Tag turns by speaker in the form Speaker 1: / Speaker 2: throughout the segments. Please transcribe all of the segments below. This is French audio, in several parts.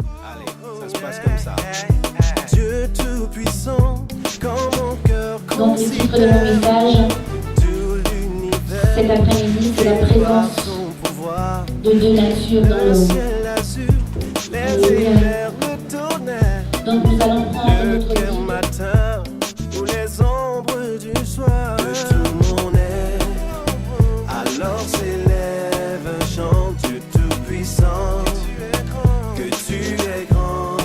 Speaker 1: Allez, ça se passe comme ça.
Speaker 2: Dieu tout-puissant, quand mon cœur
Speaker 3: Donc le titre de mon message cet après-midi, c'est la présence de deux natures dans l'homme. Alléluia. Donc nous allons prendre notre Bible
Speaker 2: matin ou les ombres du soir. De tout mon être, alors s'élève un chant. Dieu tout-puissant, que tu es grand.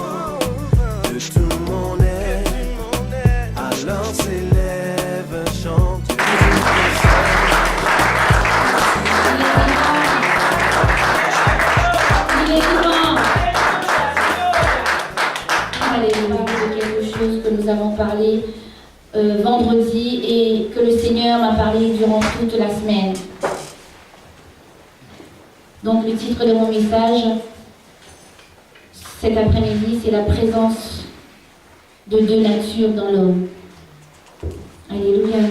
Speaker 2: De tout mon être, alors s'élève un chant. Dieu tout-puissant.
Speaker 3: Il est grand. Alléluia, c'est quelque chose que nous avons parlé vendredi et que le Seigneur m'a parlé durant toute la semaine. Donc le titre de mon message cet après-midi, c'est la présence de deux natures dans l'homme. Alléluia.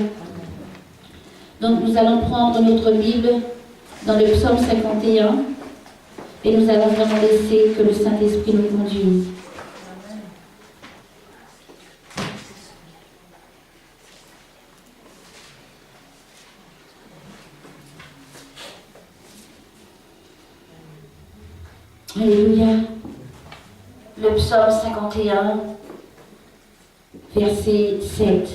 Speaker 3: Donc nous allons prendre notre Bible dans le psaume 51 et nous allons vraiment laisser que le Saint-Esprit nous conduise. Alléluia. Le psaume 51, verset 7.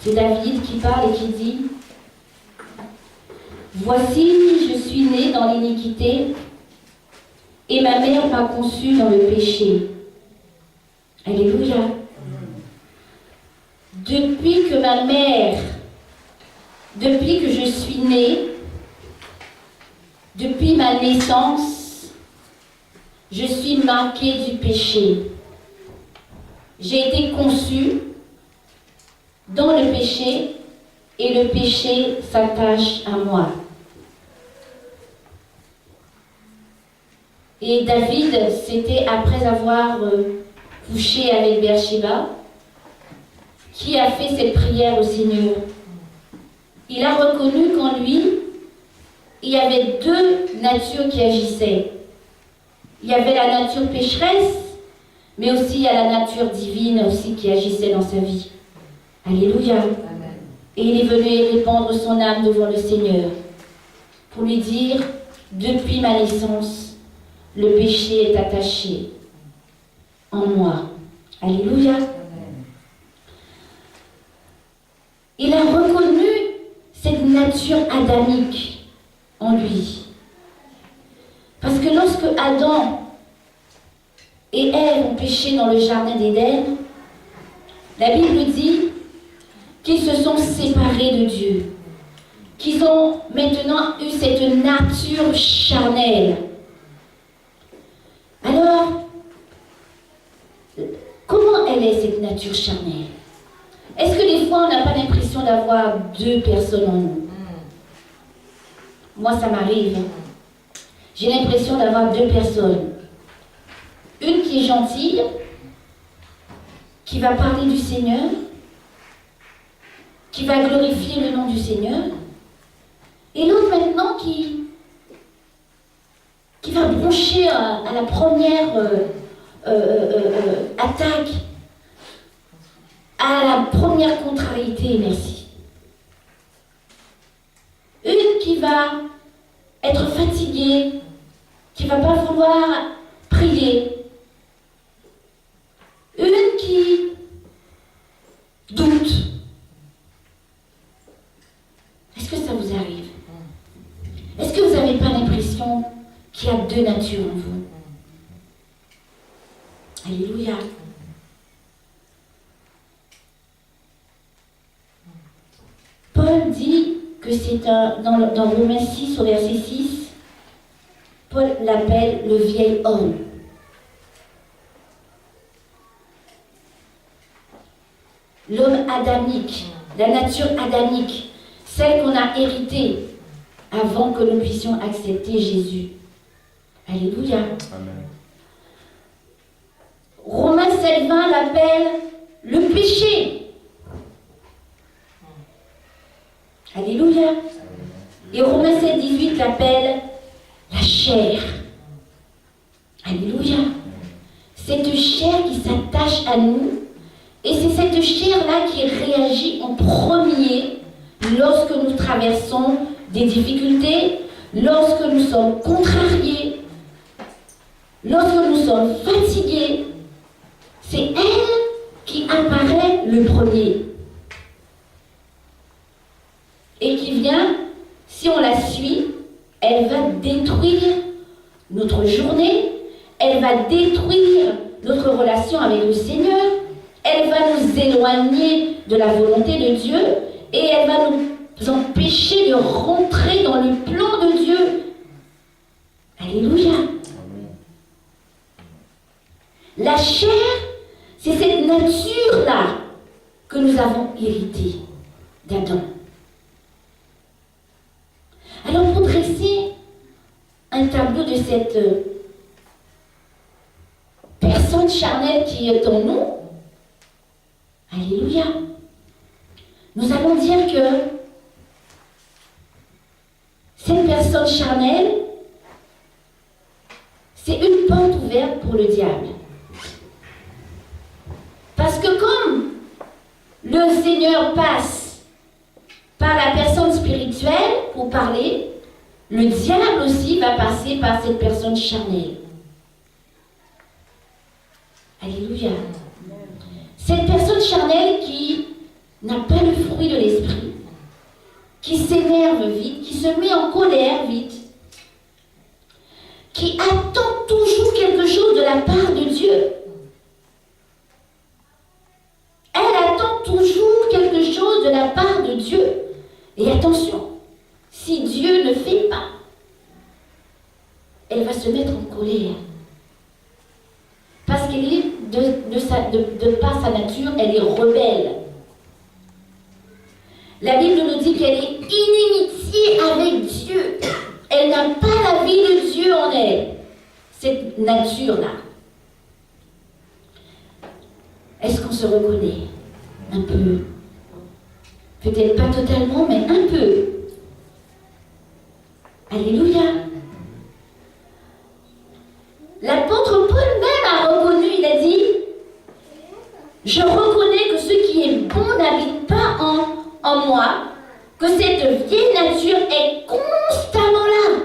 Speaker 3: C'est David qui parle et qui dit « Voici, je suis né dans l'iniquité, et ma mère m'a conçu dans le péché. » Alléluia. Depuis que je suis née, depuis ma naissance, je suis marquée du péché. J'ai été conçue dans le péché et le péché s'attache à moi. Et David, c'était après avoir couché avec Bathsheba, qui a fait cette prière au Seigneur. Il a reconnu qu'en lui, il y avait deux natures qui agissaient. Il y avait la nature pécheresse, mais aussi il y a la nature divine aussi qui agissait dans sa vie. Alléluia. Amen. Et il est venu répandre son âme devant le Seigneur pour lui dire, depuis ma naissance, le péché est attaché en moi. Alléluia. Amen. Il a reconnu cette nature adamique en lui. Parce que lorsque Adam et Ève ont péché dans le jardin d'Éden, la Bible dit qu'ils se sont séparés de Dieu, qu'ils ont maintenant eu cette nature charnelle. Alors, comment elle est cette nature charnelle? Est-ce que des fois on n'a pas l'impression d'avoir deux personnes en nous? Moi, ça m'arrive. J'ai l'impression d'avoir deux personnes. Une qui est gentille, qui va parler du Seigneur, qui va glorifier le nom du Seigneur, et l'autre maintenant qui va broncher à la première attaque, à la première contrariété, merci. Une qui va être fatiguée, qui ne va pas vouloir prier. Une qui doute. Est-ce que ça vous arrive? Est-ce que vous n'avez pas l'impression qu'il y a deux natures en vous? Alléluia. Paul dit que c'est dans Romains 6 au verset 6, Paul l'appelle le vieil homme. L'homme adamique, la nature adamique, celle qu'on a héritée avant que nous puissions accepter Jésus. Alléluia.
Speaker 1: Amen.
Speaker 3: Romains 7,20 l'appelle le péché. Alléluia. Et Romains 7,18 l'appelle la chair. Alléluia. Cette chair qui s'attache à nous, et c'est cette chair-là qui réagit en premier lorsque nous traversons des difficultés, lorsque nous sommes contrariés, lorsque nous sommes fatigués. C'est elle qui apparaît le premier. Et qui vient, si on la suit, elle va détruire notre journée, elle va détruire notre relation avec le Seigneur, elle va nous éloigner de la volonté de Dieu et elle va nous empêcher de rentrer dans le plan de Dieu. Alléluia. La chair, c'est cette nature-là que nous avons héritée d'Adam. Alors pour dresser un tableau de cette personne charnelle qui est en nous, alléluia, nous allons dire que cette personne charnelle, c'est une porte ouverte pour le diable. Parce que comme le Seigneur passe par la personne spirituelle pour parler, le diable aussi va passer par cette personne charnelle. Alléluia. Cette personne charnelle qui n'a pas le fruit de l'esprit, qui s'énerve vite, qui se met en colère vite, qui attend toujours quelque chose de la part de Dieu. Elle attend toujours quelque chose de la part de Dieu. Et attention, si Dieu ne fait pas, elle va se mettre en colère. Parce qu'elle est, de par sa nature, elle est rebelle. La Bible nous dit qu'elle est inimitié avec Dieu. Elle n'a pas la vie de Dieu en elle. Cette nature-là. Est-ce qu'on se reconnaît? Un peu. Peut-être pas totalement, mais un peu. Alléluia. L'apôtre Paul même a reconnu, il a dit, je reconnais que ce qui est bon n'habite pas en moi, que cette vieille nature est constamment là.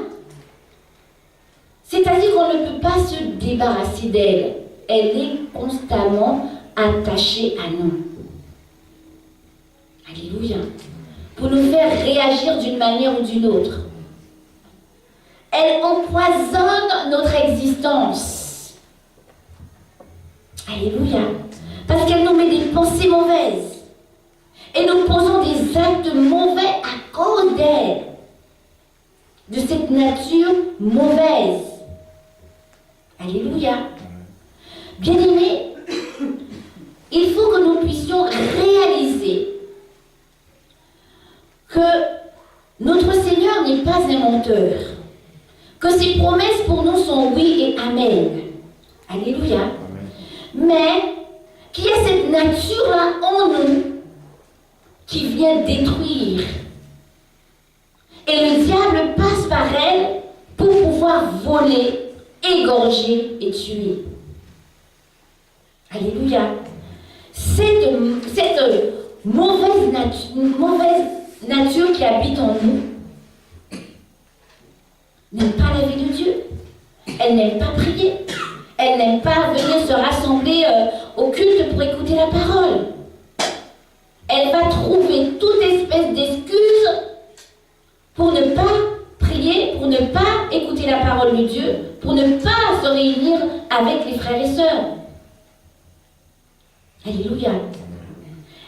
Speaker 3: C'est-à-dire qu'on ne peut pas se débarrasser d'elle. Elle est constamment attachée à nous. Alléluia. Pour nous faire réagir d'une manière ou d'une autre. Elle empoisonne notre existence. Alléluia. Parce qu'elle nous met des pensées mauvaises. Et nous posons des actes mauvais à cause d'elle. De cette nature mauvaise. Alléluia. Bien-aimés, il faut que nous puissions réaliser que notre Seigneur n'est pas un menteur. Que ses promesses pour nous sont oui et amen. Alléluia. Amen. Mais qu'il y a cette nature-là en nous qui vient détruire. Et le diable passe par elle pour pouvoir voler, égorger et tuer. Alléluia. Cette mauvaise nature qui habite en nous n'aime pas la vie de Dieu. Elle n'aime pas prier. Elle n'aime pas venir se rassembler au culte pour écouter la parole. Elle va trouver toute espèce d'excuse pour ne pas prier, pour ne pas écouter la parole de Dieu, pour ne pas se réunir avec les frères et sœurs. Alléluia.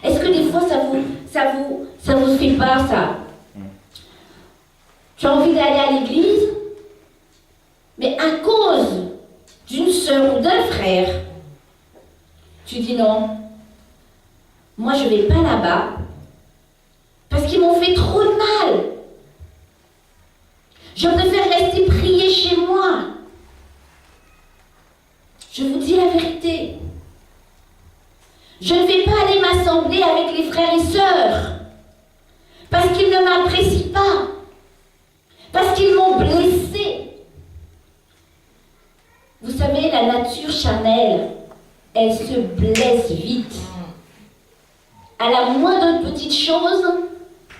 Speaker 3: Est-ce que des fois ça vous fait peur, ça? Tu as envie d'aller à l'église, mais à cause d'une sœur ou d'un frère, tu dis non, moi je ne vais pas là-bas, parce qu'ils m'ont fait trop de mal. Je préfère rester prier chez moi. Je vous dis la vérité. Je ne vais pas aller m'assembler avec les frères et sœurs, parce qu'ils ne m'apprécient pas, parce qu'ils m'ont blessé. Vous savez, la nature charnelle, elle se blesse vite. À la moindre petite chose,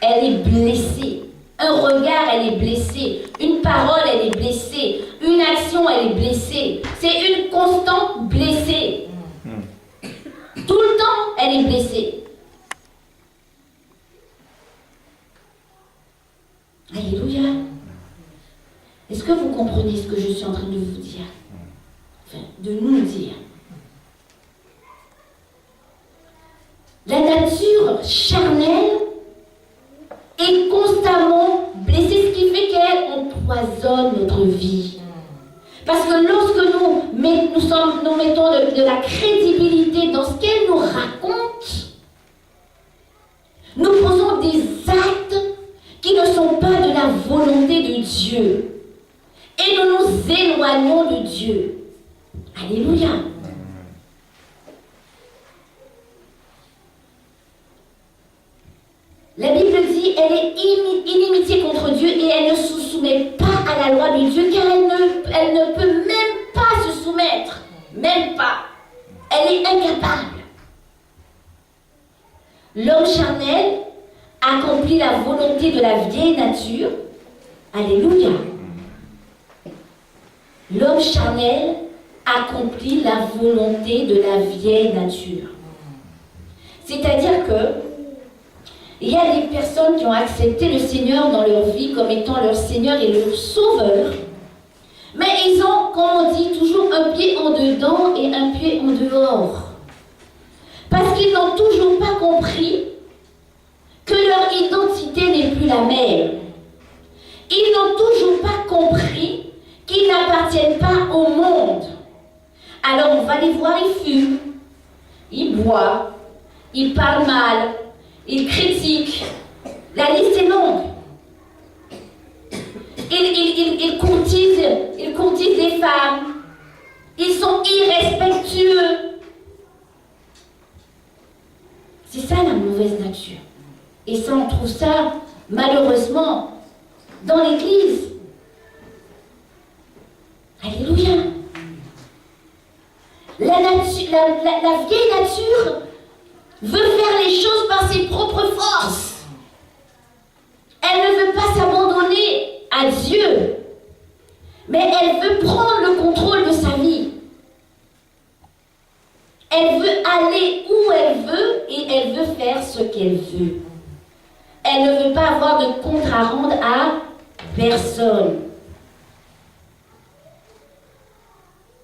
Speaker 3: elle est blessée. Un regard, elle est blessée. Une parole, elle est blessée. Une action, elle est blessée. C'est une constante blessée. Tout le temps, elle est blessée. Alléluia. Est-ce que vous comprenez ce que je suis en train de vous dire? Enfin, de nous dire. La nature charnelle est constamment blessée, ce qui fait qu'elle empoisonne notre vie. Parce que lorsque nous mettons de la crédibilité dans ce qu'elle nous raconte, nous posons des actes qui ne sont pas de la volonté de Dieu. Et nous nous éloignons de Dieu. Alléluia. La Bible dit, elle est inimitié contre Dieu et elle ne se soumet pas à la loi de Dieu car elle ne peut même pas se soumettre. Même pas. Elle est incapable. L'homme charnel accomplit la volonté de la vieille nature. Alléluia. L'homme charnel accomplit la volonté de la vieille nature. C'est-à-dire que il y a des personnes qui ont accepté le Seigneur dans leur vie comme étant leur Seigneur et leur Sauveur. Mais ils ont, comme on dit, toujours un pied en dedans et un pied en dehors. Parce qu'ils n'ont toujours pas compris que leur identité n'est plus la même. Ils n'ont toujours pas compris qu'ils n'appartiennent pas au monde. Alors on va les voir, ils fument, ils boivent, ils parlent mal, ils critiquent. La liste est longue. Ils courtisent les femmes. Ils sont irrespectueux. C'est ça la mauvaise nature. Et ça, on trouve ça, malheureusement, dans l'Église. Alléluia. La vieille nature veut faire les choses par ses propres forces. Elle ne veut pas s'abandonner à Dieu, mais elle veut prendre le contrôle de sa vie. Elle veut aller où elle veut et elle veut faire ce qu'elle veut. Elle ne veut pas avoir de compte à rendre à personne.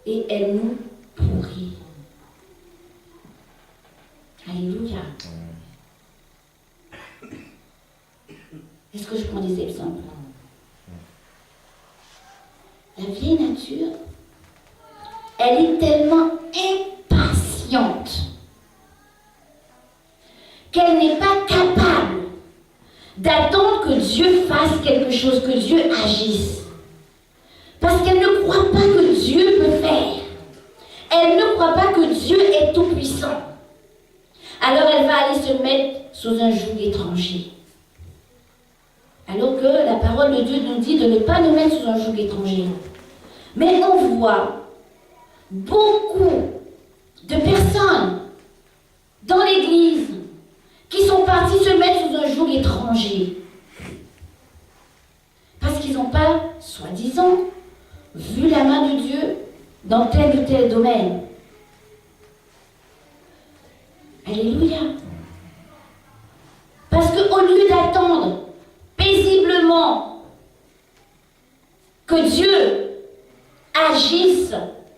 Speaker 3: Et elle nous pourrit. Alléluia. Est-ce que je prends des exemples? La vieille nature, elle est tellement impatiente qu'elle n'est pas capable d'attendre que Dieu fasse quelque chose, que Dieu agisse. Parce qu'elle ne croit pas que Dieu peut faire. Elle ne croit pas que Dieu est tout-puissant. Alors elle va aller se mettre sous un joug étranger. Alors que la parole de Dieu nous dit de ne pas nous mettre sous un joug étranger. Mais on voit beaucoup de personnes dans l'église qui sont partis se mettre sous un joug étranger. Parce qu'ils n'ont pas, soi-disant, vu la main de Dieu dans tel ou tel domaine. Alléluia. Parce qu'au lieu d'attendre paisiblement que Dieu agisse,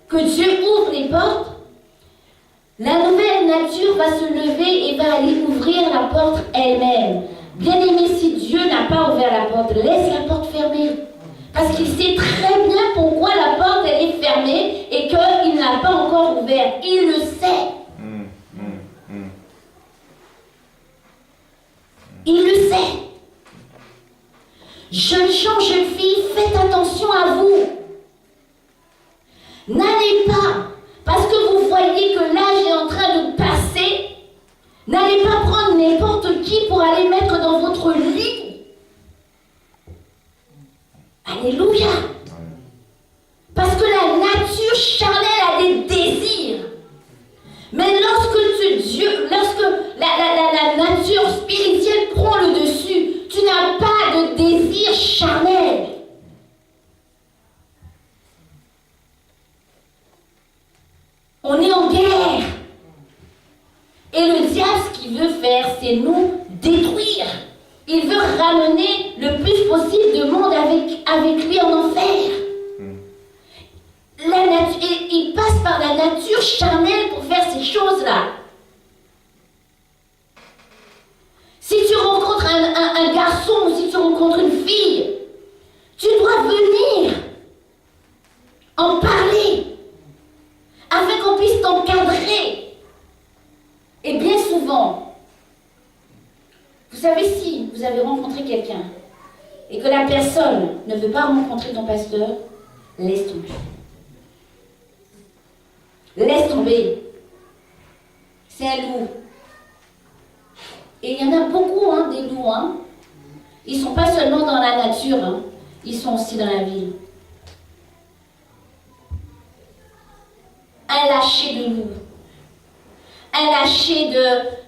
Speaker 3: que Dieu ouvre les portes, la nouvelle nature va se lever et va aller ouvrir la porte elle-même. Bien-aimé, si Dieu n'a pas ouvert la porte, laisse la porte fermée. Parce qu'il sait très bien pourquoi la porte elle est fermée et qu'il n'a pas encore ouvert. Il le sait. Il le sait. Jeunes gens, jeunes filles, faites attention à vous. N'allez pas, parce que vous voyez que l'âge est en train de passer, n'allez pas prendre n'importe qui pour aller mettre dans votre lit. Alléluia. Parce que la nature qu'il veut faire, c'est nous détruire. Il veut ramener le plus possible de monde avec lui en enfer. Il passe par la nature charnelle pour faire ces choses-là. Si tu rencontres un garçon ou si tu rencontres une fille, tu dois venir en parler afin qu'on puisse t'encadrer. Et bien souvent, vous savez, si vous avez rencontré quelqu'un et que la personne ne veut pas rencontrer ton pasteur, laisse tomber. Laisse tomber. C'est un loup. Et il y en a beaucoup, des loups. Ils ne sont pas seulement dans la nature, ils sont aussi dans la ville. Un lâcher de loups. Un lâcher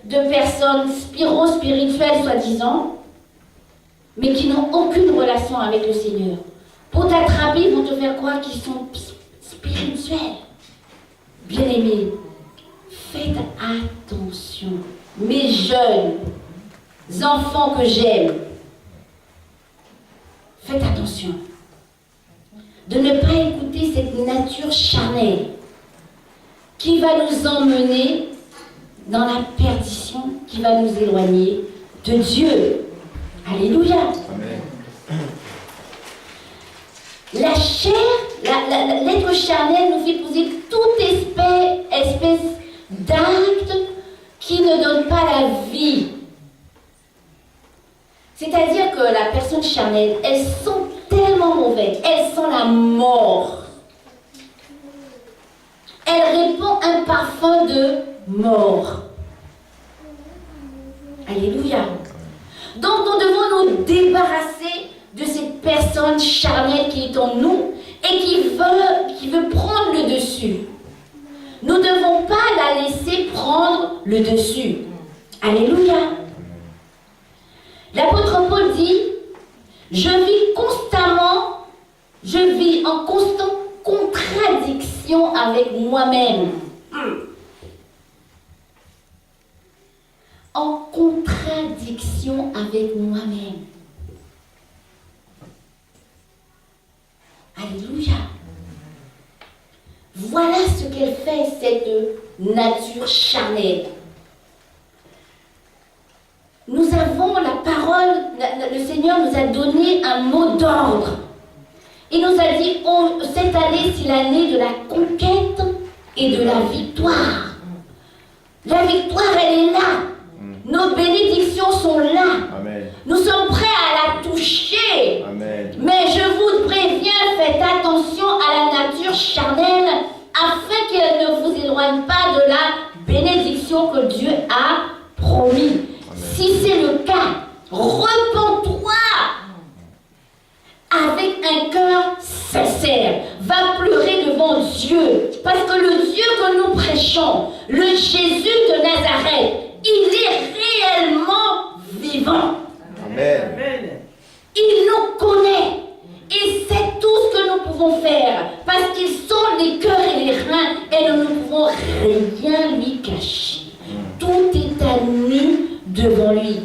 Speaker 3: de personnes spirituelles, soi-disant, mais qui n'ont aucune relation avec le Seigneur. Pour t'attraper, ils vont te faire croire qu'ils sont spirituels. Bien-aimés, faites attention. Mes jeunes enfants que j'aime, faites attention de ne pas écouter cette nature charnelle qui va nous emmener dans la perdition, qui va nous éloigner de Dieu. Alléluia. Amen. La chair, l'être charnel nous fait poser toute espèce d'actes qui ne donnent pas la vie. C'est-à-dire que la personne charnelle, elle sent tellement mauvais, elle sent la mort. Elle répand un parfum de mort. Alléluia. Donc nous devons nous débarrasser de cette personne charnelle qui est en nous et qui veut prendre le dessus. Nous ne devons pas la laisser prendre le dessus. Alléluia. L'apôtre Paul dit, je vis en constante contradiction avec moi-même. En contradiction avec moi-même. Alléluia. Voilà ce qu'elle fait, cette nature charnelle. Nous avons la parole, le Seigneur nous a donné un mot d'ordre. Il nous a dit, cette année, c'est l'année de la conquête et de la victoire. La victoire, elle est là. Nos bénédictions sont là. Amen. Nous sommes prêts à la toucher. Amen. Mais je vous préviens, faites attention à la nature charnelle afin qu'elle ne vous éloigne pas de la bénédiction que Dieu a promis. Amen. Si c'est le cas, repens-toi avec un cœur sincère. Va pleurer devant Dieu. Parce que le Dieu que nous prêchons, le Jésus de Nazareth, il est réellement vivant. Amen. Il nous connaît. Il sait tout ce que nous pouvons faire. Parce qu'il sent les cœurs et les reins. Et nous ne pouvons rien lui cacher. Tout est à nu devant lui.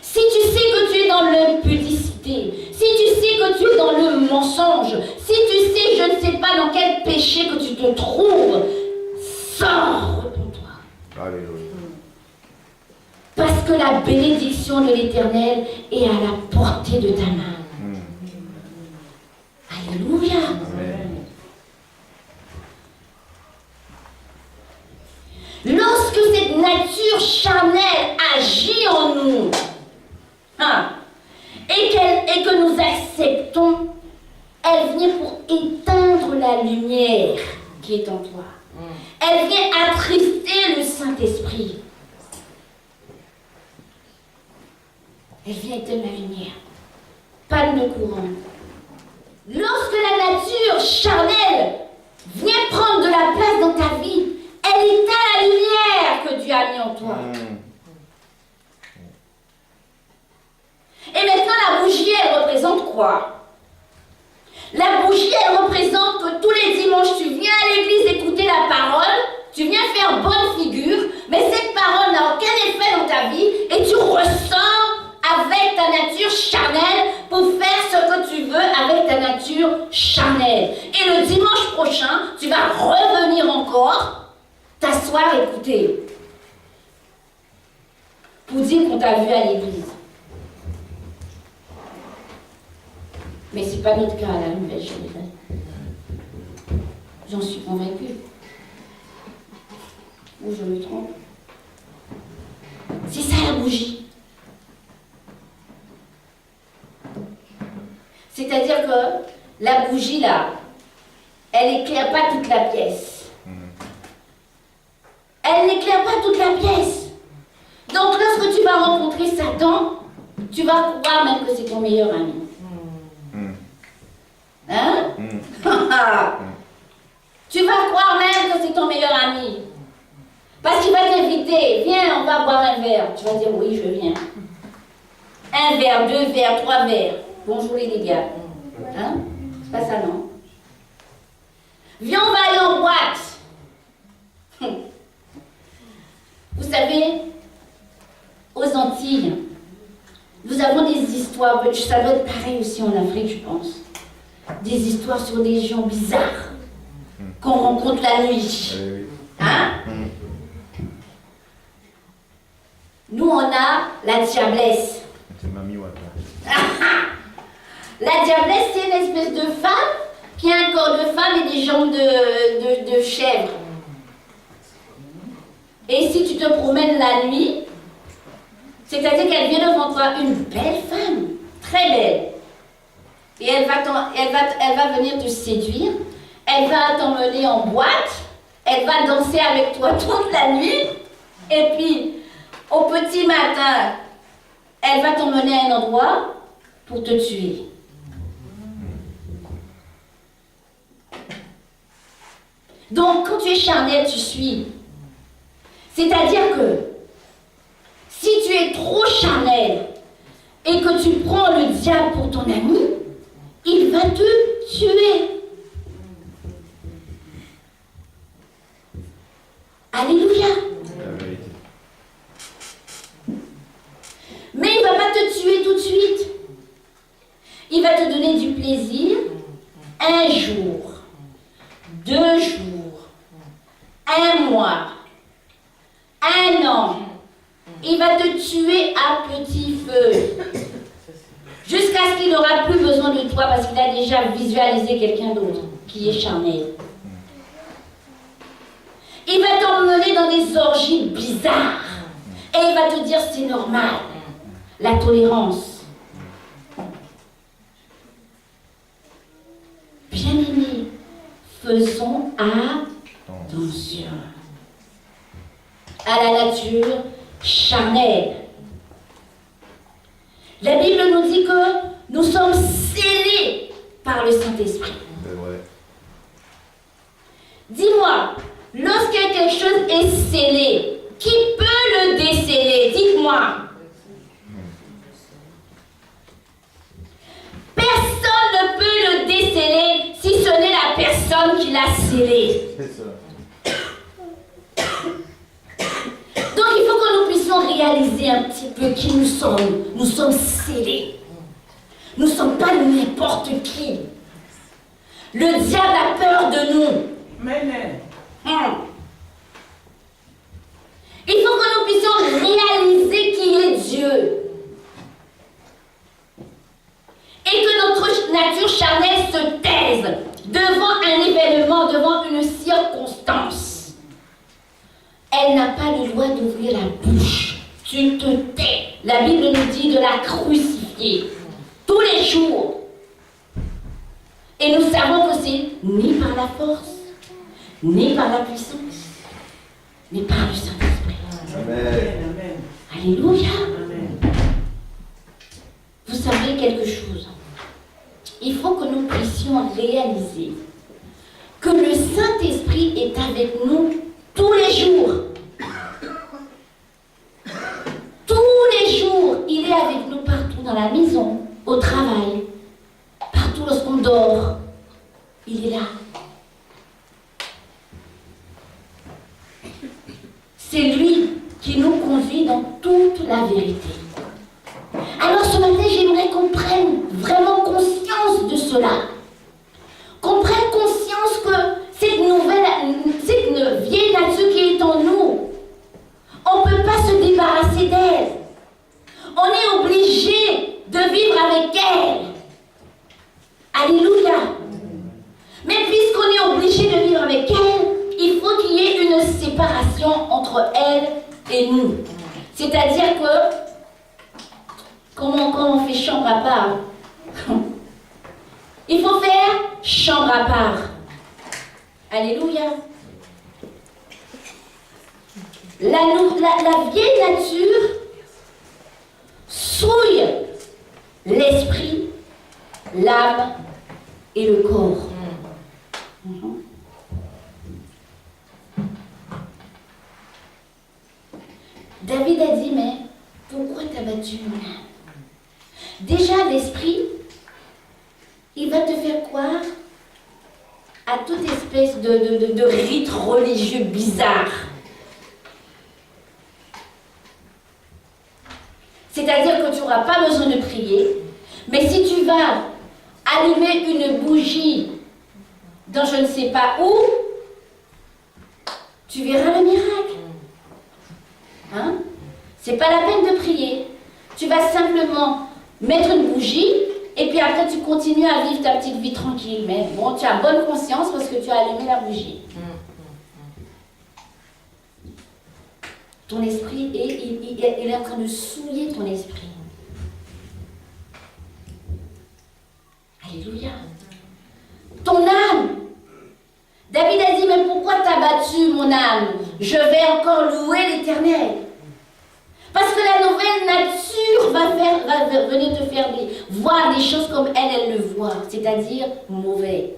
Speaker 3: Si tu sais que tu es dans l'impudicité, si tu sais que tu es dans le mensonge, si tu sais, je ne sais pas dans quel péché que tu te trouves, sors, repens-toi. Alléluia. Parce que la bénédiction de l'Éternel est à la portée de ta main. Alléluia. Amen. Lorsque cette nature charnelle agit en nous, et que nous acceptons, elle vient pour éteindre la lumière qui est en toi. Elle vient attrister le Saint-Esprit. Elle vient éteindre la lumière. Panne de courant. Lorsque la nature charnelle vient prendre de la place dans ta vie, elle éteint la lumière que Dieu a mis en toi. Et maintenant, la bougie, elle représente quoi? La bougie, elle représente que tous les dimanches, tu viens à l'église écouter la parole, tu viens faire bonne figure, mais cette parole n'a aucun effet dans ta vie et tu ressors avec ta nature charnelle pour faire ce que tu veux avec ta nature charnelle. Et le dimanche prochain, tu vas revenir encore, t'asseoir et écouter. Pour dire qu'on t'a vu à l'église. Mais ce n'est pas notre cas à la nouvelle génération. J'en suis convaincue. Ou je me trompe. C'est ça la bougie. C'est-à-dire que la bougie là, elle n'éclaire pas toute la pièce. Elle n'éclaire pas toute la pièce. Donc lorsque tu vas rencontrer Satan, tu vas croire même que c'est ton meilleur ami. Hein? Tu vas croire même que c'est ton meilleur ami. Parce qu'il va t'inviter. Viens, on va boire un verre. Tu vas dire oui, je viens. Un verre, 2 verres, 3 verres. Bonjour les gars. Hein? C'est pas ça, non? Viens, on va aller en boîte. Vous savez, aux Antilles, nous avons des histoires, ça doit être pareil aussi en Afrique, je pense. Des histoires sur des gens bizarres qu'on rencontre la nuit. Hein? Nous, on a la diablesse. La diablesse, c'est une espèce de femme qui a un corps de femme et des jambes de chèvre. Et si tu te promènes la nuit, c'est-à-dire qu'elle vient devant toi, une belle femme, très belle. Et elle va venir te séduire, elle va t'emmener en boîte, elle va danser avec toi toute la nuit, et puis au petit matin, elle va t'emmener à un endroit pour te tuer. Donc quand tu es charnel, tu suis. C'est-à-dire que si tu es trop charnel et que tu prends le diable pour ton ami, il va te tuer. Alléluia. Mais il ne va pas te tuer tout de suite. Il va te donner du plaisir 1 jour, 2 jours, 1 mois, 1 an. Il va te tuer à petit feu. Jusqu'à ce qu'il n'aura plus besoin de toi parce qu'il a déjà visualisé quelqu'un d'autre qui est charnel. Il va t'emmener dans des orgies bizarres. Et il va te dire c'est normal. La tolérance. Bien-aimés, faisons attention à la nature charnelle. La Bible nous dit que nous sommes scellés par le Saint-Esprit. Dis-moi, lorsque quelque chose est scellé, qui peut le déceler? Dites-moi. Personne ne peut le déceler si ce n'est la personne qui l'a scellé. Donc il faut que nous puissions réaliser un petit peu qui nous sommes. Nous sommes scellés. Nous ne sommes pas n'importe qui. Le diable a peur de nous.
Speaker 1: Amen.
Speaker 3: Il faut que nous puissions réaliser qui est Dieu. Et que notre nature charnelle se taise devant un événement, devant une circonstance. Elle n'a pas le droit d'ouvrir la bouche. Tu te tais. La Bible nous dit de la crucifier tous les jours. Et nous savons que c'est ni par la force, ni par la puissance, mais par le Saint-Esprit.
Speaker 1: Amen.
Speaker 3: Alléluia.
Speaker 1: Amen.
Speaker 3: Vous savez quelque chose? Il faut que nous puissions réaliser que le Saint-Esprit est avec nous tous les jours. Tous les jours, il est avec nous partout dans la maison, au travail, partout lorsqu'on dort. Il est là. cela. Qu'on prenne conscience que cette vieille nature qui est en nous, on ne peut pas se débarrasser d'elle. On est obligé de vivre avec elle. Alléluia. Mais puisqu'on est obligé de vivre avec elle, il faut qu'il y ait une séparation entre elle et nous. C'est-à-dire que, comment on fait chambre à part? Il faut faire chambre à part. Alléluia. La vieille nature souille l'esprit, l'âme et le corps. David a dit, mais pourquoi t'as battu mon âme? Déjà, l'esprit, il va te faire croire à toute espèce de rite religieux bizarre. C'est-à-dire que tu n'auras pas besoin de prier, mais si tu vas allumer une bougie dans je ne sais pas où, tu verras le miracle. Hein? C'est pas la peine de prier. Tu vas simplement mettre une bougie et puis après tu continues à vivre ta petite vie tranquille. Mais bon, tu as bonne conscience parce que tu as allumé la bougie. Ton esprit, il est en train de souiller ton esprit. Alléluia. Ton âme. David a dit, mais pourquoi t'as battu mon âme? Je vais encore louer l'Éternel. Parce que la nouvelle nature va venir te faire voir des choses comme elle le voit, c'est-à-dire mauvais.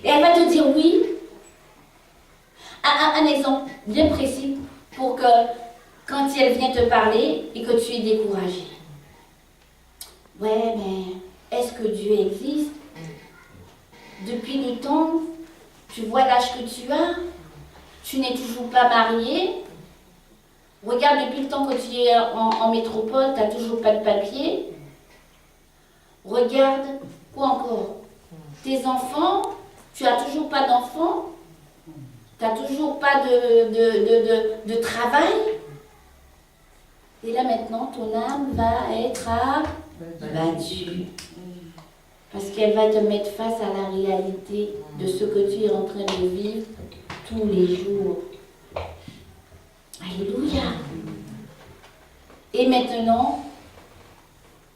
Speaker 3: Et elle va te dire oui. Un exemple bien précis pour que quand elle vient te parler et que tu es découragé. Ouais, mais est-ce que Dieu existe? Depuis le temps, tu vois l'âge que tu as, tu n'es toujours pas marié. Regarde, depuis le temps que tu es en métropole, tu n'as toujours pas de papier. Regarde, quoi encore? Tes enfants, tu n'as toujours pas d'enfants. Tu n'as toujours pas de travail. Et là maintenant, ton âme va être abattue. Parce qu'elle va te mettre face à la réalité de ce que tu es en train de vivre tous les jours. Alléluia. Et maintenant,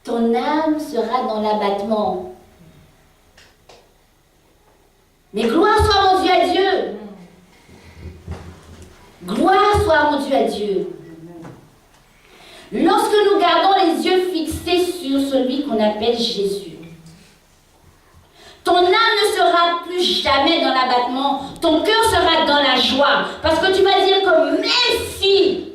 Speaker 3: ton âme sera dans l'abattement. Mais gloire soit mon Dieu à Dieu. Gloire soit mon Dieu à Dieu. Lorsque nous gardons les yeux fixés sur celui qu'on appelle Jésus, ton âme ne sera plus jamais dans l'abattement, ton cœur sera dans la joie, parce que tu vas dire que même si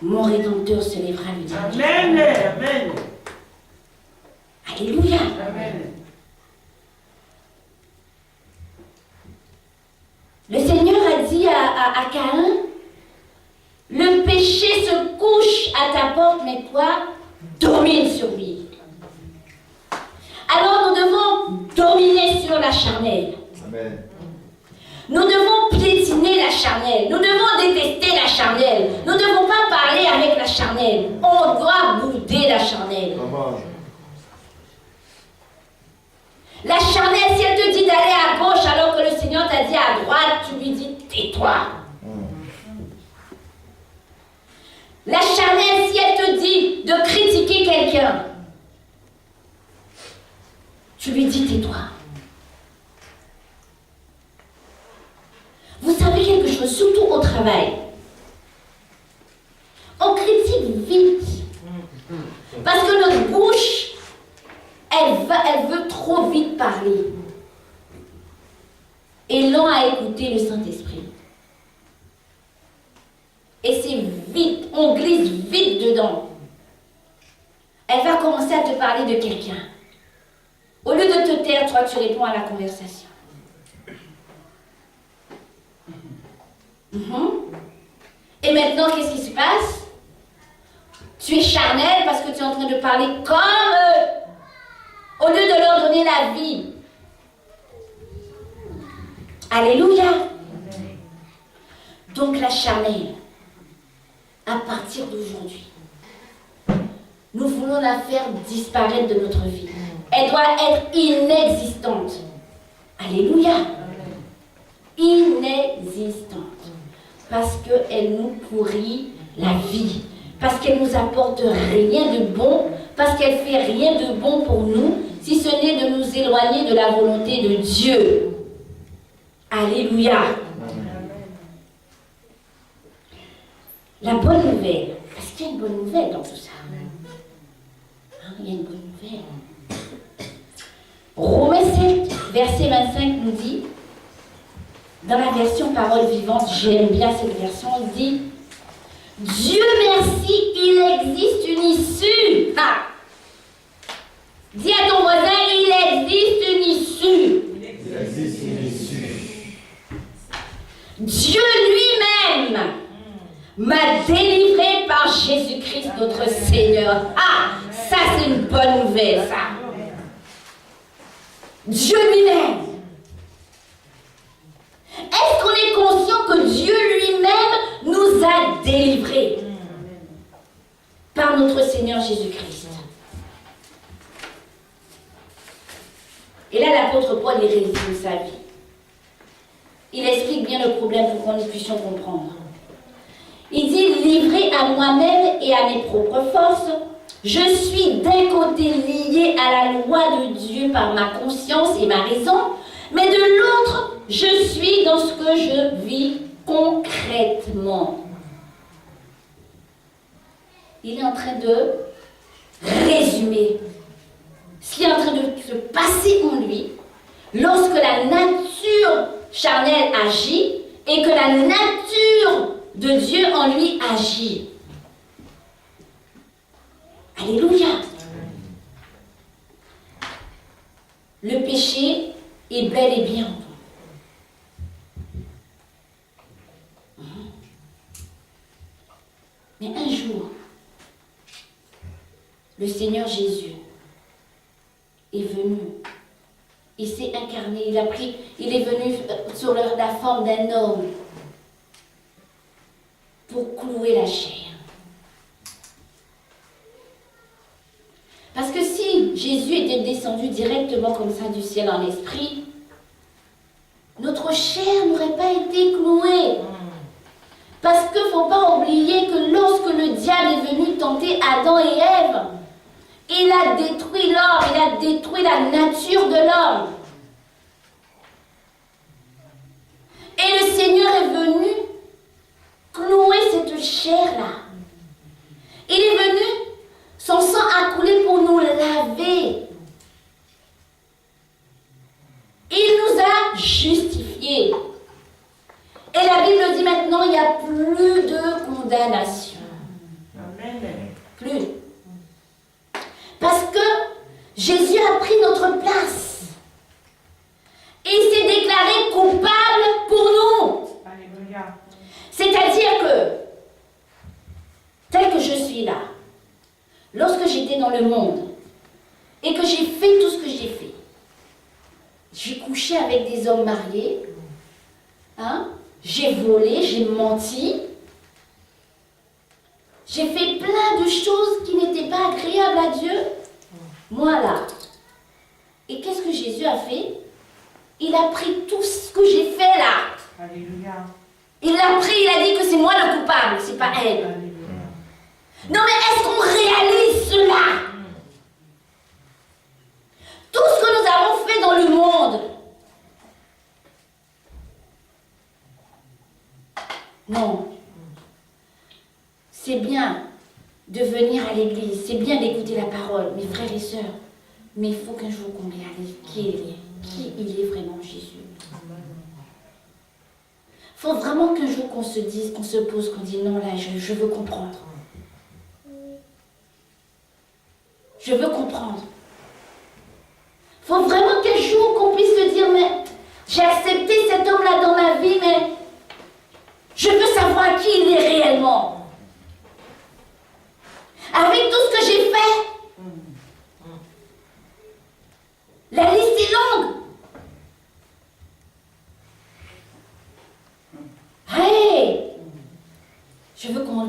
Speaker 3: mon Rédempteur se lèvera le dernier.
Speaker 1: Amen. Amen.
Speaker 3: Alléluia.
Speaker 1: Amen.
Speaker 3: Le Seigneur a dit à Caïn, le péché se couche à ta porte, mais toi, domine sur lui. Alors nous devons dominer sur la charnelle.
Speaker 4: Amen.
Speaker 3: Nous devons piétiner la charnelle. Nous devons détester la charnelle. Nous ne devons pas parler avec la charnelle. On doit bouder la charnelle.
Speaker 4: Amen.
Speaker 3: La charnelle, si elle te dit d'aller à gauche alors que le Seigneur t'a dit à droite, tu lui dis tais-toi. La charnelle, si elle te dit de critiquer quelqu'un, tu lui dis tais-toi. Vous savez quelque chose, surtout au travail. On critique vite. Parce que notre bouche, elle veut trop vite parler. Et lent à écouter le Saint-Esprit. Et c'est vite, on glisse vite dedans. Elle va commencer à te parler de quelqu'un. Au lieu de te taire, toi, tu réponds à la conversation. Et maintenant, qu'est-ce qui se passe? Tu es charnel parce que tu es en train de parler comme eux, au lieu de leur donner la vie. Alléluia. Donc la charnelle, à partir d'aujourd'hui, nous voulons la faire disparaître de notre vie. Elle doit être inexistante. Alléluia. Inexistante. Parce qu'elle nous pourrit la vie. Parce qu'elle nous apporte rien de bon. Parce qu'elle fait rien de bon pour nous, si ce n'est de nous éloigner de la volonté de Dieu. Alléluia. La bonne nouvelle. Parce qu'il y a une bonne nouvelle dans tout ça. Hein, il y a une bonne nouvelle. Romains 7, verset 25 nous dit, dans la version parole vivante, j'aime bien cette version, il dit, Dieu merci, il existe une issue. Ah. Dis à ton voisin, il existe une issue.
Speaker 1: Il existe une issue.
Speaker 3: Dieu lui-même m'a délivré par Jésus-Christ notre Seigneur. Ah, ça c'est une bonne nouvelle, ça. Dieu lui-même. Est-ce qu'on est conscient que Dieu lui-même nous a délivrés par notre Seigneur Jésus-Christ? Et là, l'apôtre Paul, il résume sa vie. Il explique bien le problème pour que nous puissions comprendre. Il dit, livré à moi-même et à mes propres forces, je suis d'un côté lié à la loi de Dieu par ma conscience et ma raison, mais de l'autre, je suis dans ce que je vis concrètement. Il est en train de résumer ce qui est en train de se passer en lui lorsque la nature charnelle agit et que la nature de Dieu en lui agit. Alléluia. Le péché est bel et bien en vous. Mais un jour, le Seigneur Jésus est venu. Il s'est incarné. Il est venu sur la forme d'un homme pour clouer la chair. Parce que si Jésus était descendu directement comme ça du ciel en esprit, notre chair n'aurait pas été clouée. Parce qu'il ne faut pas oublier que lorsque le diable est venu tenter Adam et Ève, il a détruit l'homme, il a détruit la nature de l'homme. Et le Seigneur est venu clouer cette chair-là. Il est venu, son sang a coulé pour nous laver. Il nous a justifiés. Et la Bible dit maintenant, il n'y a plus de condamnation.
Speaker 1: Amen.
Speaker 3: Plus. Parce que Jésus a pris notre place. Et il s'est déclaré coupable pour nous.
Speaker 1: Alléluia.
Speaker 3: C'est-à-dire que, tel que je suis là, lorsque j'étais dans le monde, et que j'ai fait tout ce que j'ai fait, j'ai couché avec des hommes mariés, hein, j'ai volé, j'ai menti, j'ai fait plein de choses qui n'étaient pas agréables à Dieu. Moi là. Et qu'est-ce que Jésus a fait? Il a pris tout ce que j'ai fait là.
Speaker 1: Alléluia.
Speaker 3: Il l'a pris, il a dit que c'est moi le coupable, c'est pas elle.
Speaker 1: Alléluia.
Speaker 3: Non mais est-ce qu'on réalise cela? Tout ce que nous avons fait dans le monde. Non. C'est bien de venir à l'église, c'est bien d'écouter la parole, mes frères et sœurs. Mais il faut qu'un jour qu'on réalise qui il est vraiment Jésus. Il faut vraiment qu'un jour qu'on se dise, qu'on se pose, qu'on dise non là, je veux comprendre. Je veux comprendre. Il faut vraiment qu'un jour qu'on puisse se dire mais j'ai accepté cet homme-là dans ma vie, mais je veux savoir qui il est réellement. À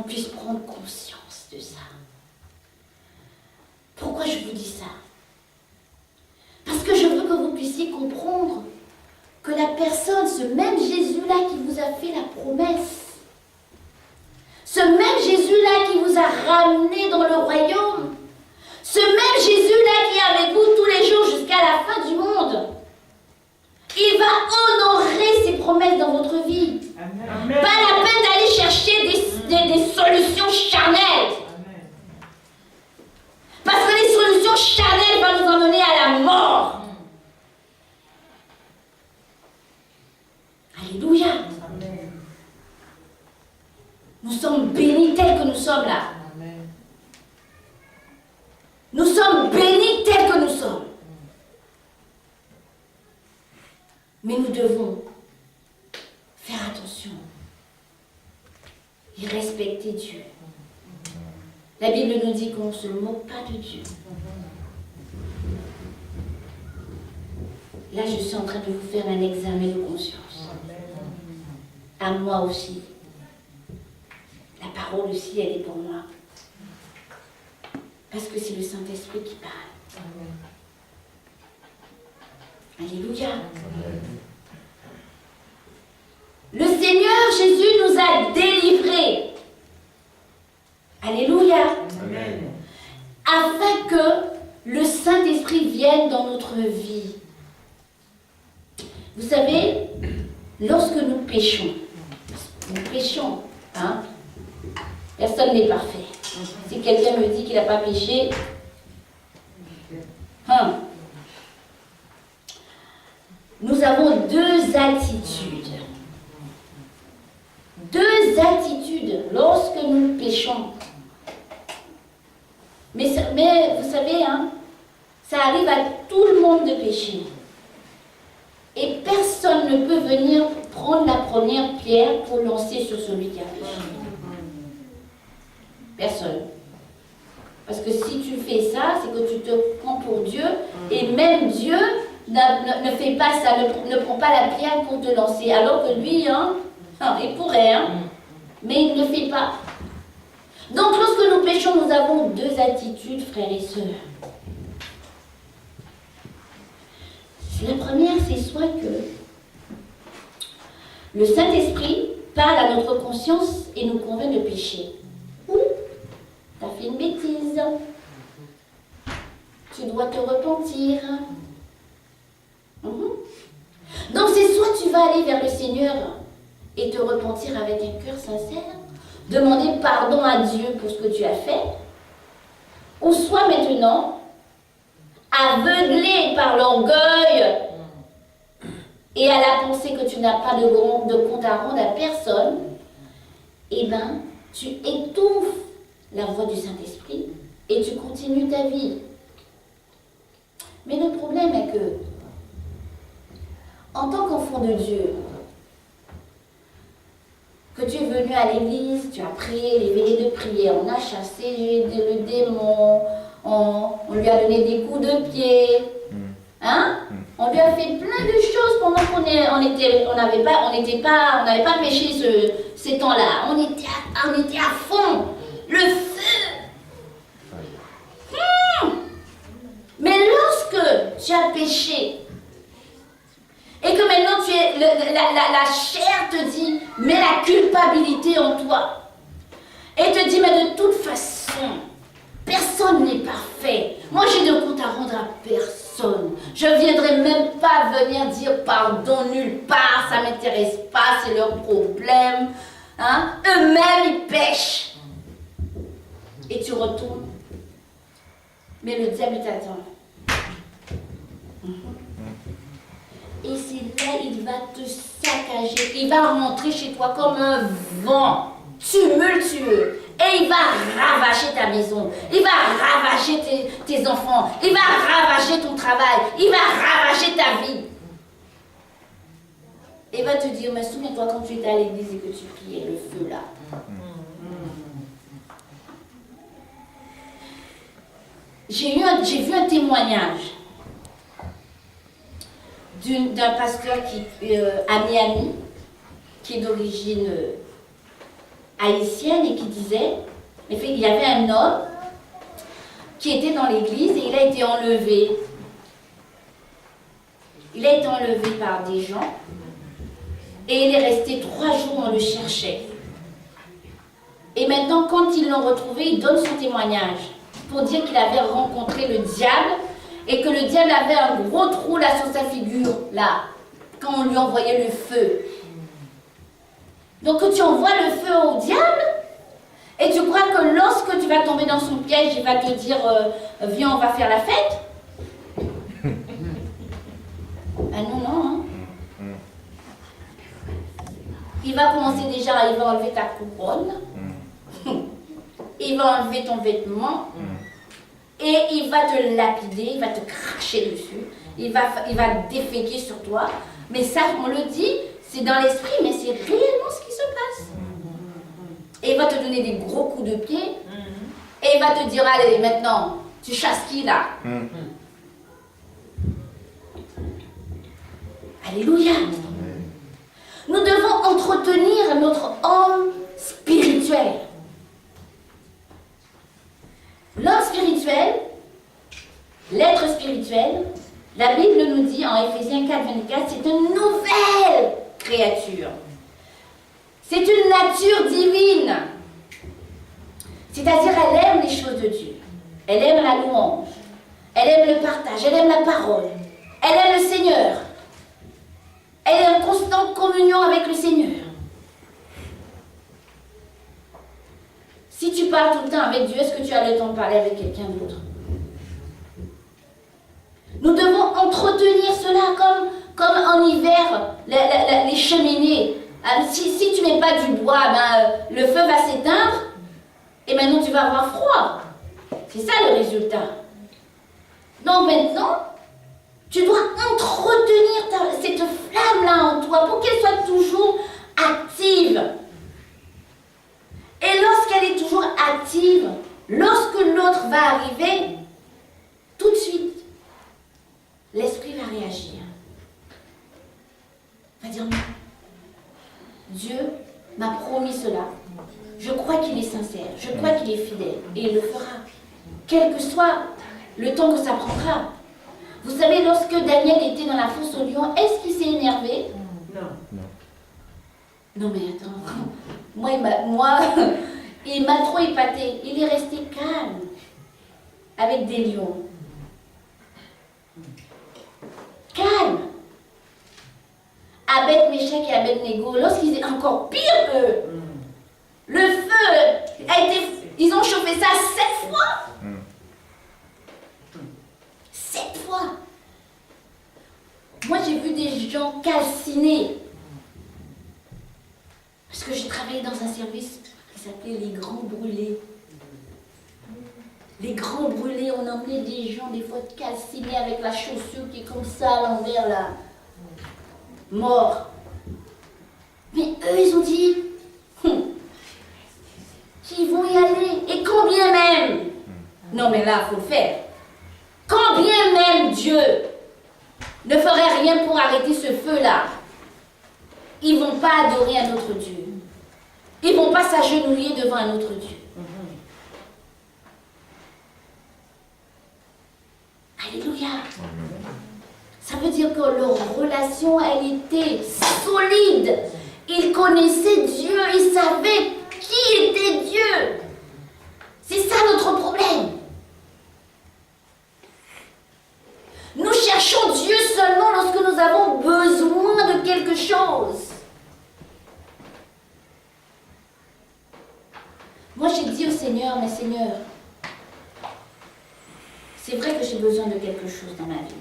Speaker 3: puisse prendre conscience de ça. Pourquoi je vous dis ça? Parce que je veux que vous puissiez comprendre que la personne, ce même Jésus-là qui vous a fait la promesse, ce même Jésus-là qui vous a ramené dans le royaume, ce même Jésus-là qui est avec vous tous les jours jusqu'à la fin du monde, il va honorer ses promesses dans votre vie.
Speaker 1: Amen.
Speaker 3: Pas la peine d'aller chercher des solutions charnelles.
Speaker 1: Amen.
Speaker 3: Parce que les solutions charnelles vont nous emmener à la mort. Alléluia.
Speaker 1: Amen.
Speaker 3: Nous sommes bénis tels que nous sommes là.
Speaker 1: Amen.
Speaker 3: Nous sommes bénis tels que nous sommes. Mais nous devons faire attention et respecter Dieu. La Bible nous dit qu'on ne se moque pas de Dieu. Là, je suis en train de vous faire un examen de conscience. À moi aussi. La parole aussi, elle est pour moi. Parce que c'est le Saint-Esprit qui parle. Alléluia. Le Seigneur Jésus nous a délivrés. Alléluia.
Speaker 1: Amen.
Speaker 3: Afin que le Saint-Esprit vienne dans notre vie. Vous savez, lorsque nous péchons, hein, personne n'est parfait. Si quelqu'un me dit qu'il n'a pas péché, hein, nous avons deux attitudes. Deux attitudes lorsque nous péchons. Mais vous savez, hein, ça arrive à tout le monde de pécher. Et personne ne peut venir prendre la première pierre pour lancer sur celui qui a péché. Personne. Parce que si tu fais ça, c'est que tu te prends pour Dieu. Et même Dieu ne fait pas ça, ne prend pas la pierre pour te lancer. Alors que lui, hein, il pourrait, hein, mais il ne le fait pas. Donc lorsque nous péchons, nous avons deux attitudes, frères et sœurs. La première, c'est soit que le Saint-Esprit parle à notre conscience et nous convainc de pécher. Ou tu as fait une bêtise. Tu dois te repentir. Donc c'est soit tu vas aller vers le Seigneur et te repentir avec un cœur sincère, demander pardon à Dieu pour ce que tu as fait, ou soit maintenant, aveuglé par l'orgueil et à la pensée que tu n'as pas de compte à rendre à personne, eh bien, tu étouffes la voix du Saint-Esprit et tu continues ta vie. Mais le problème est que, en tant qu'enfant de Dieu, que tu es venu à l'église, tu as prié les veillées de prière, on a chassé le démon, on lui a donné des coups de pied, hein? On lui a fait plein de choses pendant qu'on n'avait pas péché ces temps-là. On était à fond, le feu. Mais lorsque tu as péché, et que maintenant la chair te dit, mets la culpabilité en toi. Et te dit, mais de toute façon, personne n'est parfait. Moi, j'ai de compte à rendre à personne. Je ne viendrai même pas venir dire pardon nulle part. Ça ne m'intéresse pas, c'est leur problème. Hein? Eux-mêmes, ils pêchent. Et tu retournes. Mais le diable t'attend. Et c'est là, il va te saccager. Il va rentrer chez toi comme un vent tumultueux. Et il va ravager ta maison. Il va ravager tes enfants. Il va ravager ton travail. Il va ravager ta vie. Et il va te dire, mais souviens-toi quand tu étais à l'église et que tu priais, le feu là. J'ai vu un témoignage d'un pasteur à Miami, qui est d'origine haïtienne et qui disait, il y avait un homme qui était dans l'église et il a été enlevé. Il a été enlevé par des gens et il est resté 3 jours, on le cherchait. Et maintenant, quand ils l'ont retrouvé, il donne son témoignage pour dire qu'il avait rencontré le diable et que le diable avait un gros trou là sur sa figure, là, quand on lui envoyait le feu. Donc tu envoies le feu au diable et tu crois que lorsque tu vas tomber dans son piège, il va te dire viens, on va faire la fête. Ah non, non. Hein. Il va commencer déjà, il va enlever ta couronne. Il va enlever ton vêtement. Et il va te lapider, il va te cracher dessus. Il va déféquer sur toi. Mais ça, on le dit, c'est dans l'esprit, mais c'est réellement ce qui se passe. Et il va te donner des gros coups de pied. Et il va te dire, allez, maintenant, tu chasses qui là? Alléluia. Nous devons entretenir notre homme spirituel. L'homme spirituel, l'être spirituel, la Bible nous dit en Éphésiens 4, 24, c'est une nouvelle créature. C'est une nature divine. C'est-à-dire, elle aime les choses de Dieu. Elle aime la louange. Elle aime le partage. Elle aime la parole. Elle aime le Seigneur. Elle est en constante communion avec le Seigneur. Si tu parles tout le temps avec Dieu, est-ce que tu as le temps de parler avec quelqu'un d'autre? Nous devons entretenir cela comme en hiver, les cheminées. Si tu ne mets pas du bois, le feu va s'éteindre et maintenant tu vas avoir froid. C'est ça le résultat. Donc maintenant, tu dois entretenir cette flamme-là en toi pour qu'elle soit toujours active. Et lorsqu'elle est toujours active, lorsque l'autre va arriver, tout de suite, l'esprit va réagir. Il va dire, non, Dieu m'a promis cela. Je crois qu'il est sincère, je crois qu'il est fidèle. Et il le fera. Quel que soit le temps que ça prendra. Vous savez, lorsque Daniel était dans la fosse au lion, est-ce qu'il s'est énervé?
Speaker 1: Non.
Speaker 3: Non mais attends, il m'a trop épaté. Il est resté calme avec des lions. Calme. Abed, Méchec et Abednego, lorsqu'ils étaient encore pire eux, le feu a été... Ils ont chauffé ça 7 fois. 7 fois. Moi j'ai vu des gens calcinés. Parce que j'ai travaillé dans un service qui s'appelait les grands brûlés. Les grands brûlés, on emmenait des gens des fois calcinés avec la chaussure qui est comme ça à l'envers là. Morts. Mais eux ils ont dit qu'ils vont y aller. Et combien même? Non mais là il faut le faire. Combien même Dieu ne ferait rien pour arrêter ce feu-là? Ils ne vont pas adorer un autre Dieu. Ils ne vont pas s'agenouiller devant un autre Dieu. Alléluia. Ça veut dire que leur relation, elle était solide. Ils connaissaient Dieu, ils savaient qui était Dieu. C'est ça notre problème. Nous cherchons Dieu seulement lorsque nous avons besoin de quelque chose. Moi, j'ai dit au Seigneur, mais Seigneur, c'est vrai que j'ai besoin de quelque chose dans ma vie.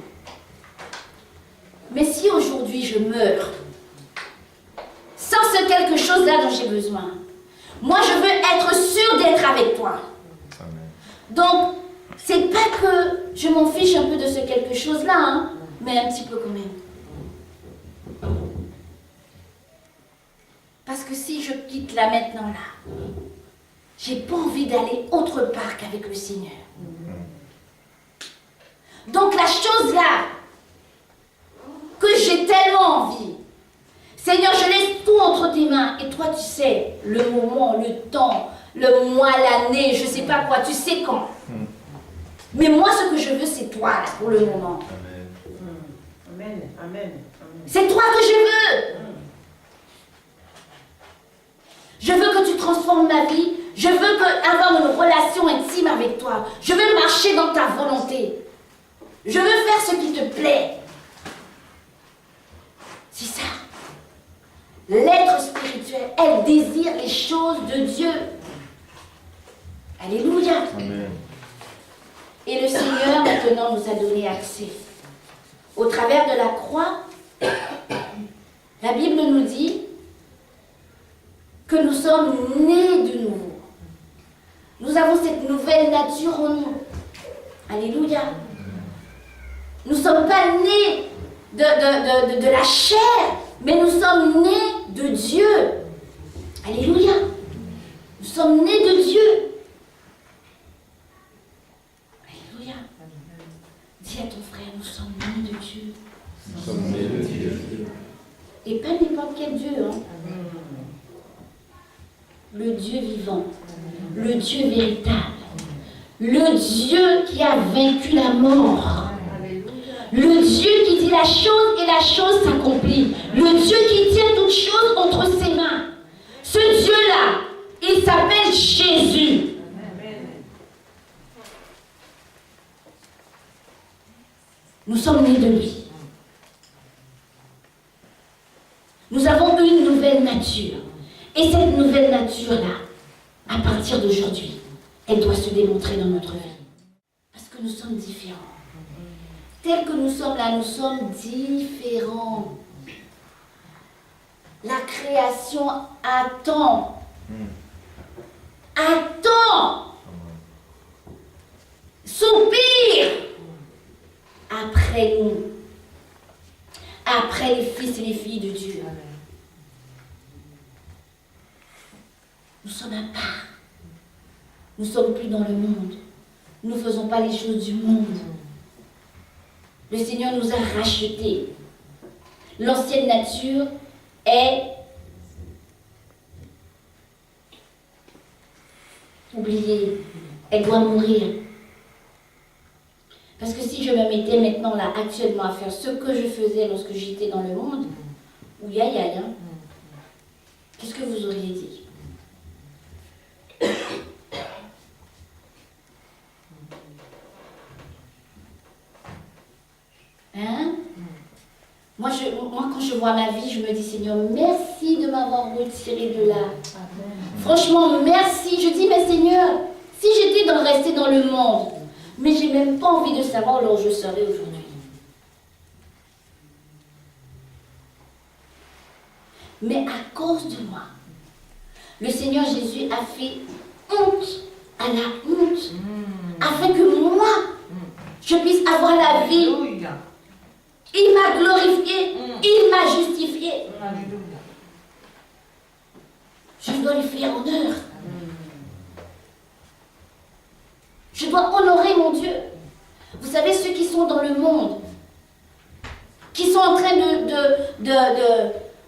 Speaker 3: Mais si aujourd'hui je meurs, sans ce quelque chose-là dont j'ai besoin, moi je veux être sûre d'être avec toi. Donc, c'est pas que je m'en fiche un peu de ce quelque chose-là, hein, mais un petit peu quand même. Parce que si je quitte là maintenant, là, j'ai pas envie d'aller autre part qu'avec le Seigneur. Donc la chose là, que j'ai tellement envie, Seigneur, je laisse tout entre tes mains. Et toi, tu sais, le moment, le temps, le mois, l'année, je ne sais pas quoi, tu sais quand. Mais moi, ce que je veux, c'est toi, là, pour le moment.
Speaker 1: Amen. Amen.
Speaker 3: C'est toi que je veux. Je veux que tu transformes ma vie. Je veux avoir une relation intime avec toi. Je veux marcher dans ta volonté. Je veux faire ce qui te plaît. C'est ça. L'être spirituel, elle désire les choses de Dieu. Alléluia.
Speaker 4: Amen.
Speaker 3: Et le Seigneur maintenant nous a donné accès. Au travers de la croix, la Bible nous dit que nous sommes nés de nouveau. Nous avons cette nouvelle nature en nous. Alléluia. Nous ne sommes pas nés de la chair, mais nous sommes nés de Dieu. Alléluia. Nous sommes nés de Dieu. Alléluia. Dis à ton frère, nous sommes nés de Dieu.
Speaker 4: Nous sommes nés de Dieu.
Speaker 3: Et pas n'importe quel Dieu. Hein. Le Dieu vivant. Le Dieu véritable. Le Dieu qui a vaincu la mort. Le Dieu qui dit la chose et la chose s'accomplit. Le Dieu qui tient toutes choses entre ses mains. Ce Dieu-là, il s'appelle Jésus. Nous sommes nés de lui. Nous avons une nouvelle nature. Et cette nouvelle nature-là, à partir d'aujourd'hui, elle doit se démontrer dans notre vie. Parce que nous sommes différents. Tels que nous sommes là, nous sommes différents. La création attend. Attend. Soupire. Après nous. Après les fils et les filles de Dieu. Nous sommes à part. Nous ne sommes plus dans le monde. Nous ne faisons pas les choses du monde. Le Seigneur nous a rachetés. L'ancienne nature est oubliée. Elle doit mourir. Parce que si je me mettais maintenant là, actuellement, à faire ce que je faisais lorsque j'étais dans le monde, ou ya ya ya, qu'est-ce que vous auriez dit? Hein? Moi, quand je vois ma vie, je me dis, Seigneur, merci de m'avoir retiré de là. Amen. Franchement, merci. Je dis, mais Seigneur, si j'étais resté dans le monde, mais j'ai même pas envie de savoir où je serais aujourd'hui. Mais à cause de moi, le Seigneur Jésus a fait honte à la honte, afin que moi, je puisse avoir la vie. Il m'a glorifié, il m'a justifié. Je dois lui faire honneur. Je dois honorer mon Dieu. Vous savez, ceux qui sont dans le monde, qui sont en train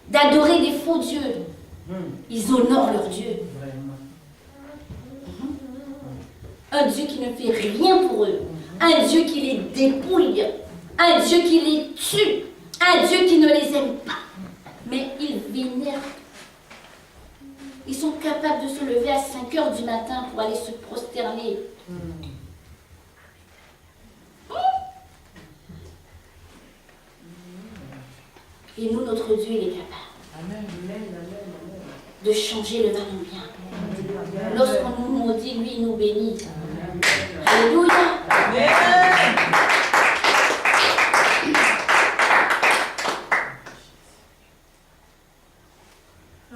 Speaker 3: d'adorer des faux dieux, ils honorent leur Dieu. Un Dieu qui ne fait rien pour eux. Un Dieu qui les dépouille. Un Dieu qui les tue. Un Dieu qui ne les aime pas. Mais ils vénèrent. Ils sont capables de se lever à 5 heures du matin pour aller se prosterner. Et nous, notre Dieu, il est capable de changer le mal en bien. Lorsqu'on nous maudit, lui, il nous bénit. Alléluia.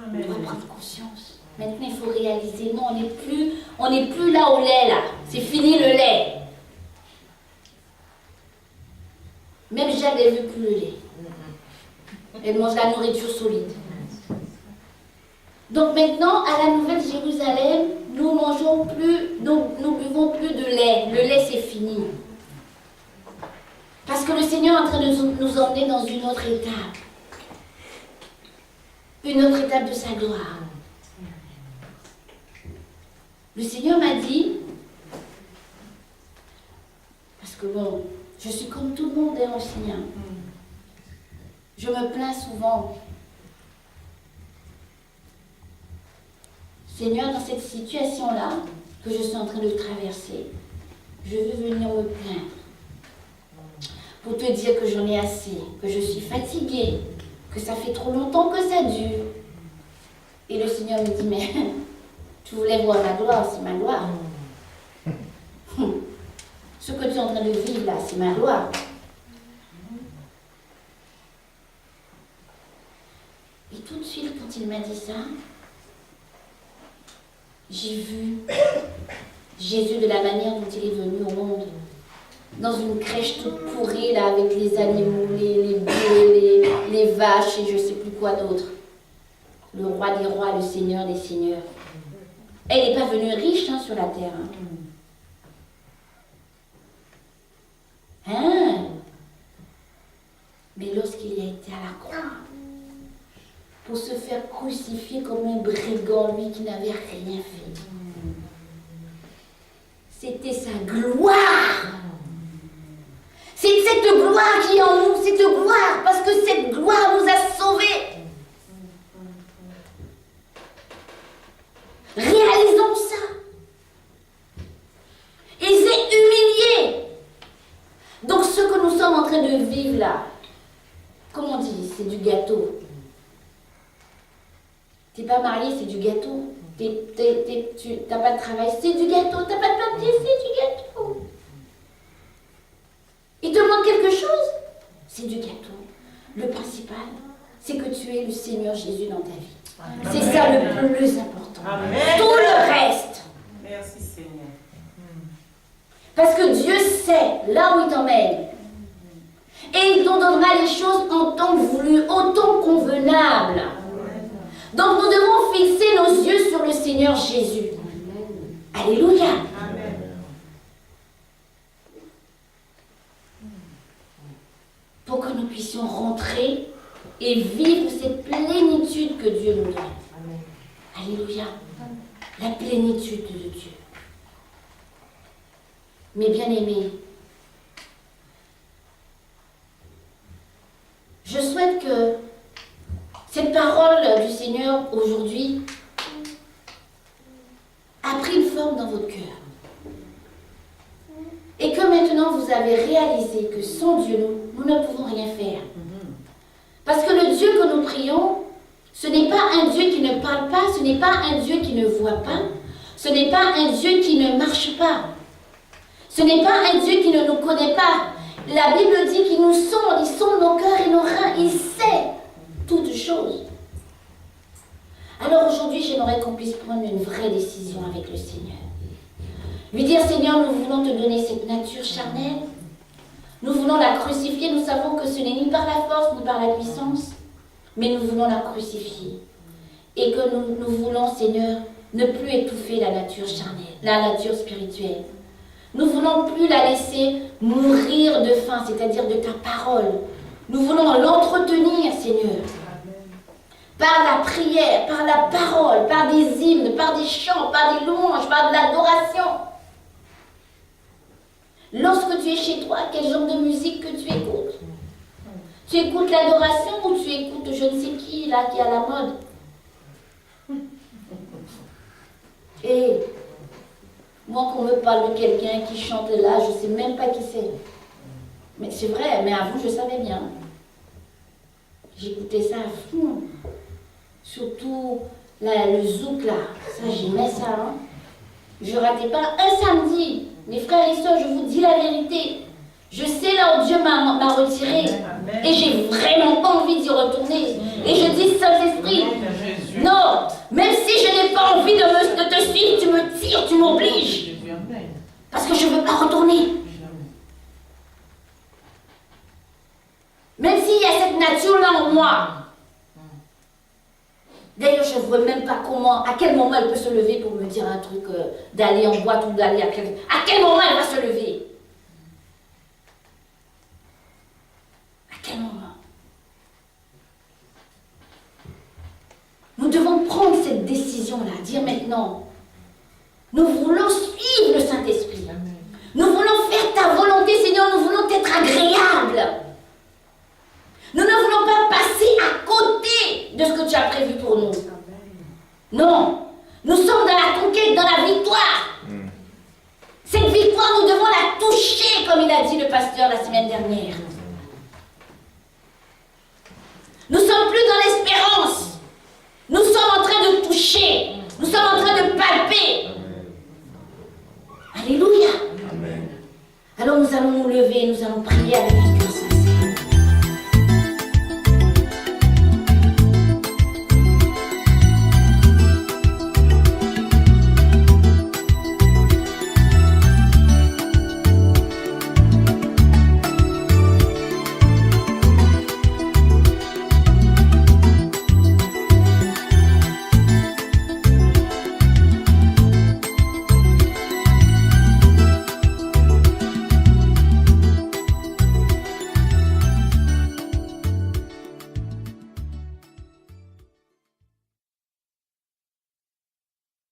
Speaker 3: On doit prendre conscience. Maintenant, il faut réaliser, non, on n'est plus là au lait, là. C'est fini le lait. Même Jade, elle ne veut plus le lait. Elle mange la nourriture solide. Donc maintenant, à la Nouvelle Jérusalem, nous mangeons plus, nous buvons plus de lait. Le lait, c'est fini. Parce que le Seigneur est en train de nous emmener dans une autre étape. une autre étape de sa gloire. Le Seigneur m'a dit, parce que bon, je suis comme tout le monde aussi, hein. Je me plains souvent. Seigneur, dans cette situation-là que je suis en train de traverser, je veux venir me plaindre pour te dire que j'en ai assez, que je suis fatiguée, que ça fait trop longtemps que ça dure. Et le Seigneur me dit, mais tu voulais voir ma gloire, c'est ma gloire. Ce que tu es en train de vivre là, c'est ma gloire. Et tout de suite, quand il m'a dit ça, j'ai vu Jésus de la manière dont il est venu au monde. Dans une crèche toute pourrie, là, avec les animaux, les bœufs, les vaches et je ne sais plus quoi d'autre. Le roi des rois, le seigneur des seigneurs. Elle n'est pas venue riche sur la terre. Mais lorsqu'il a été à la croix, pour se faire crucifier comme un brigand, lui qui n'avait rien fait, c'était sa gloire. C'est cette gloire qui est en nous, cette gloire, parce que cette gloire nous a sauvés. Réalisons ça. Il s'est humilié. Donc ce que nous sommes en train de vivre là, comme on dit, c'est du gâteau. T'es pas marié, c'est du gâteau. Tu n'as pas de travail, c'est du gâteau. T'as pas de papier, c'est du gâteau. Il te manque quelque chose, c'est du gâteau. Le principal, c'est que tu aies le Seigneur Jésus dans ta vie. C'est ça le plus important.
Speaker 1: Amen.
Speaker 3: Tout le reste.
Speaker 1: Merci Seigneur.
Speaker 3: Parce que Dieu sait là où il t'emmène. Et il t'en donnera les choses en temps voulu, au temps convenable. Donc nous devons fixer nos yeux sur le Seigneur Jésus. Alléluia.
Speaker 1: Amen.
Speaker 3: Pour que nous puissions rentrer et vivre cette plénitude que Dieu nous donne. Alléluia. La plénitude de Dieu. Mes bien-aimés, je souhaite que cette parole du Seigneur aujourd'hui a pris une forme dans votre cœur. Et que maintenant vous avez réalisé que sans Dieu, nous ne pouvons rien faire. Parce que le Dieu que nous prions, ce n'est pas un Dieu qui ne parle pas, ce n'est pas un Dieu qui ne voit pas, ce n'est pas un Dieu qui ne marche pas. Ce n'est pas un Dieu qui ne nous connaît pas. La Bible dit qu'il nous sonde, il sonde nos cœurs et nos reins, il sait toutes choses. Alors aujourd'hui, j'aimerais qu'on puisse prendre une vraie décision avec le Seigneur. Lui dire, Seigneur, nous voulons te donner cette nature charnelle. Nous voulons la crucifier. Nous savons que ce n'est ni par la force ni par la puissance, mais nous voulons la crucifier. Et que nous voulons, Seigneur, ne plus étouffer la nature charnelle, la nature spirituelle. Nous voulons plus la laisser mourir de faim, c'est-à-dire de ta parole. Nous voulons l'entretenir, Seigneur. Par la prière, par la parole, par des hymnes, par des chants, par des louanges, par de l'adoration. Lorsque tu es chez toi, quel genre de musique que tu écoutes? Tu écoutes l'adoration ou tu écoutes je ne sais qui, là, qui est à la mode? Et moi, qu'on me parle de quelqu'un qui chante là, je ne sais même pas qui c'est. Mais c'est vrai, mais avant, je savais bien. J'écoutais ça à fond. Surtout là, le zouk, là. Ça, j'aimais ça. Hein. Je ne ratais pas un samedi. Mes frères et sœurs, je vous dis la vérité. Je sais là où Dieu m'a retiré.
Speaker 1: Amen.
Speaker 3: Et j'ai vraiment pas envie d'y retourner. Et je dis, Saint-Esprit, non, même si je n'ai pas envie de te suivre, tu me tires, tu m'obliges. Parce que je ne veux pas retourner. Même s'il y a cette nature-là en moi. D'ailleurs, je ne vois même pas comment, à quel moment elle peut se lever pour me dire un truc, d'aller en boîte ou d'aller à quel moment elle va se lever? À quel moment? Non, nous sommes dans la conquête, dans la victoire. Cette victoire, nous devons la toucher, comme il a dit le pasteur la semaine dernière. Nous ne sommes plus dans l'espérance. Nous sommes en train de toucher. Nous sommes en train de palper. Alléluia.
Speaker 4: Amen.
Speaker 3: Alors nous allons nous lever, nous allons prier avec